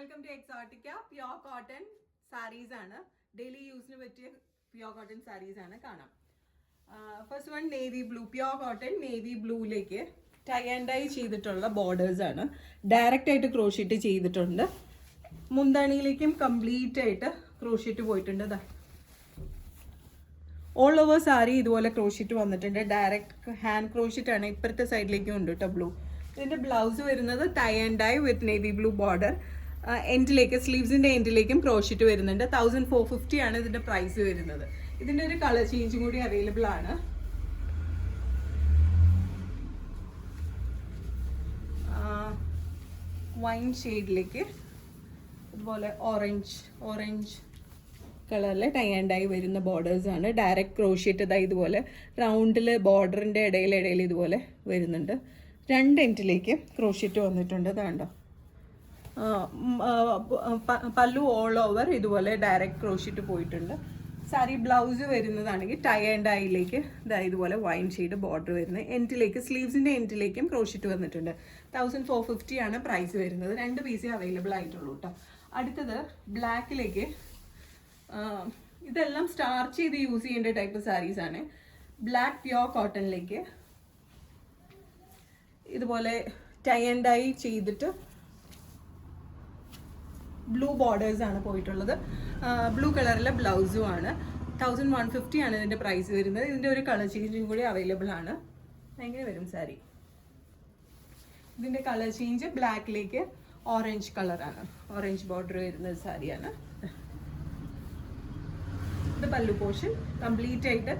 Welcome to Exotica. Pure cotton saris ആണ്, daily യൂസിന് പറ്റിയ പ്യോർ കോട്ടൺ സാരീസ് ആണ്. കാണാം. First one navy blue, pure cotton navy ബ്ലൂയിലേക്ക് ടൈ ആൻഡ് ഡൈ ചെയ്തിട്ടുള്ള ബോർഡേഴ്സ് ആണ്. ഡയറക്റ്റ് ആയിട്ട് ക്രോഷിറ്റ് ചെയ്തിട്ടുണ്ട്. മുന്താണിയിലേക്കും കംപ്ലീറ്റ് ആയിട്ട് ക്രോഷിറ്റ് പോയിട്ടുണ്ട്. ഓൾ ഓവർ സാരി ഇതുപോലെ ക്രോഷിറ്റ് വന്നിട്ടുണ്ട്. ഡയറക്റ്റ് ഹാൻഡ് ക്രോഷിറ്റ് ആണ്. ഇപ്പുറത്തെ സൈഡിലേക്കും ഉണ്ട് കേട്ടോ ബ്ലൂ. ഇതിൻ്റെ ബ്ലൗസ് വരുന്നത് tie and dye with navy blue border. എൻഡിലേക്ക് സ്ലീവ്സിൻ്റെ എൻഡിലേക്കും ക്രോഷിറ്റ് വരുന്നുണ്ട്. 1450 ആണ് ഇതിൻ്റെ പ്രൈസ് വരുന്നത്. ഇതിൻ്റെ ഒരു കളർ ചേഞ്ചും കൂടി അവൈലബിൾ ആണ്. വൈൻ ഷെയ്ഡിലേക്ക് ഇതുപോലെ ഓറഞ്ച് കളറിൽ ടൈ ആൻഡ് ഡൈ വരുന്ന ബോർഡേഴ്സ് ആണ്. ഡയറക്റ്റ് ക്രോഷിറ്റ് ഇതുപോലെ റൗണ്ടിൽ ബോർഡറിൻ്റെ ഇടയിൽ ഇതുപോലെ വരുന്നുണ്ട്. രണ്ട് എൻഡിലേക്ക് ക്രോഷിറ്റ് വന്നിട്ടുണ്ട്. ഇതാണ്ടോ പല്ലു ഓൾ ഓവർ ഇതുപോലെ ഡയറക്റ്റ് ക്രോഷിറ്റ് പോയിട്ടുണ്ട്. സാരി ബ്ലൗസ് വരുന്നതാണെങ്കിൽ ടൈ ആൻഡ് ഡൈയിലേക്ക് ഇതുപോലെ വൈൻ ഷെയ്ഡ് ബോർഡർ വരുന്നത്. എൻഡിലേക്ക് സ്ലീവ്സിൻ്റെ എൻഡിലേക്കും ക്രോഷിറ്റ് വന്നിട്ടുണ്ട്. 1450 ആണ് പ്രൈസ് വരുന്നത്. 2 പീസേ അവൈലബിൾ ആയിട്ടുള്ളൂ കേട്ടോ. അടുത്തത് ബ്ലാക്കിലേക്ക്, ഇതെല്ലാം സ്റ്റാർച്ച് ചെയ്ത് യൂസ് ചെയ്യേണ്ട ടൈപ്പ് സാരീസ് ആണ്. ബ്ലാക്ക് പ്യോർ കോട്ടണിലേക്ക് ഇതുപോലെ ടൈ ആൻഡ് ഡൈ ചെയ്തിട്ട് ബ്ലൂ ബോർഡേഴ്സ് ആണ് പോയിട്ടുള്ളത്. ബ്ലൂ കളറിലെ ബ്ലൗസും ആണ്. 1150 ആണ് ഇതിൻ്റെ പ്രൈസ് വരുന്നത്. ഇതിൻ്റെ ഒരു കളർ ചേഞ്ചും കൂടി അവൈലബിൾ ആണ്. എങ്ങനെ വരും സാരി? ഇതിൻ്റെ കളർ ചേഞ്ച് ബ്ലാക്കിലേക്ക് ഓറഞ്ച് കളറാണ്. ഓറഞ്ച് ബോർഡർ വരുന്ന സാരിയാണ്. ഇത് പല്ലു പോർഷൻ കംപ്ലീറ്റ് ആയിട്ട്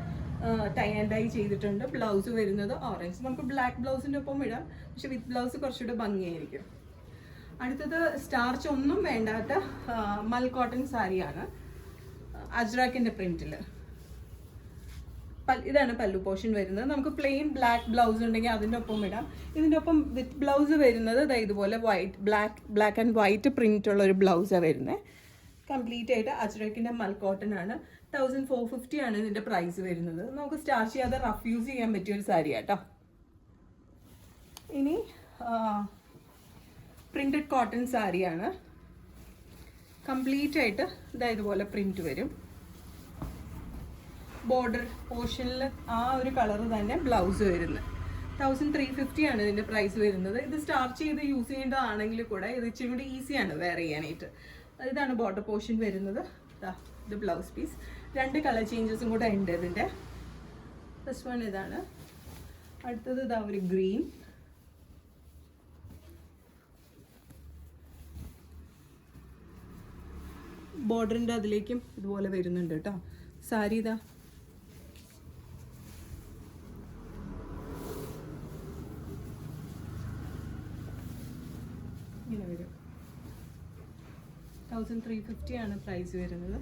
ടൈ ആൻഡ് ഡൈ ചെയ്തിട്ടുണ്ട്. ബ്ലൗസ് വരുന്നത് ഓറഞ്ച്. നമുക്ക് ബ്ലാക്ക് ബ്ലൗസിൻ്റെ ഒപ്പം ഇടാം, പക്ഷെ വിത്ത് ബ്ലൗസ് കുറച്ചുകൂടെ ഭംഗിയായിരിക്കും. അടുത്തത് സ്റ്റാർച്ച് ഒന്നും വേണ്ടാത്ത മൽ കോട്ടൺ സാരിയാണ്. അജ്രാക്കിൻ്റെ പ്രിന്റിൽ ഇതാണ് പല്ലു പോർഷൻ വരുന്നത്. നമുക്ക് പ്ലെയിൻ ബ്ലാക്ക് ബ്ലൗസ് ഉണ്ടെങ്കിൽ അതിൻ്റെ ഒപ്പം ഇടാം. ഇതിൻ്റെ ഒപ്പം വിത്ത് ബ്ലൗസ് വരുന്നത് ഇതുപോലെ ബ്ലാക്ക് ആൻഡ് വൈറ്റ് പ്രിന്റ് ഉള്ള ഒരു ബ്ലൗസാണ് വരുന്നത്. കംപ്ലീറ്റ് ആയിട്ട് അജ്രക്കിൻ്റെ മൽ കോട്ടൺ ആണ്. 1450 ആണ് ഇതിൻ്റെ പ്രൈസ് വരുന്നത്. നമുക്ക് സ്റ്റാർച്ച് ചെയ്യാതെ റഫ് യൂസ് ചെയ്യാൻ പറ്റിയൊരു സാരി കേട്ടോ. ഇനി പ്രിന്റഡ് കോട്ടൺ സാരിയാണ്. കംപ്ലീറ്റ് ആയിട്ട് ഇതുപോലെ പ്രിന്റ് വരും. ബോർഡർ പോർഷനിൽ ആ ഒരു കളർ തന്നെ ബ്ലൗസ് വരുന്നത്. 1350 ആണ് ഇതിൻ്റെ പ്രൈസ് വരുന്നത്. ഇത് സ്റ്റാർച്ച് ചെയ്ത് യൂസ് ചെയ്യേണ്ടതാണെങ്കിൽ കൂടെ ഇത് ഇച്ചിരി കൂടി ഈസിയാണ് വെയർ ചെയ്യാനായിട്ട്. ഇതാണ് ബോർഡർ പോർഷൻ വരുന്നത്. ഇത് ബ്ലൗസ് പീസ്. 2 കളർ ചേഞ്ചസും കൂടെ ഉണ്ട് ഇതിൻ്റെ. ഫസ്റ്റ് വൺ ഇതാണ്. അടുത്തത് ഒരു ഗ്രീൻ. ബോർഡറിൻ്റെ അതിലേക്കും ഇതുപോലെ വരുന്നുണ്ട് കേട്ടോ. സാരി ഇങ്ങനെ വരും. 1350 ആണ് പ്രൈസ് വരുന്നത്.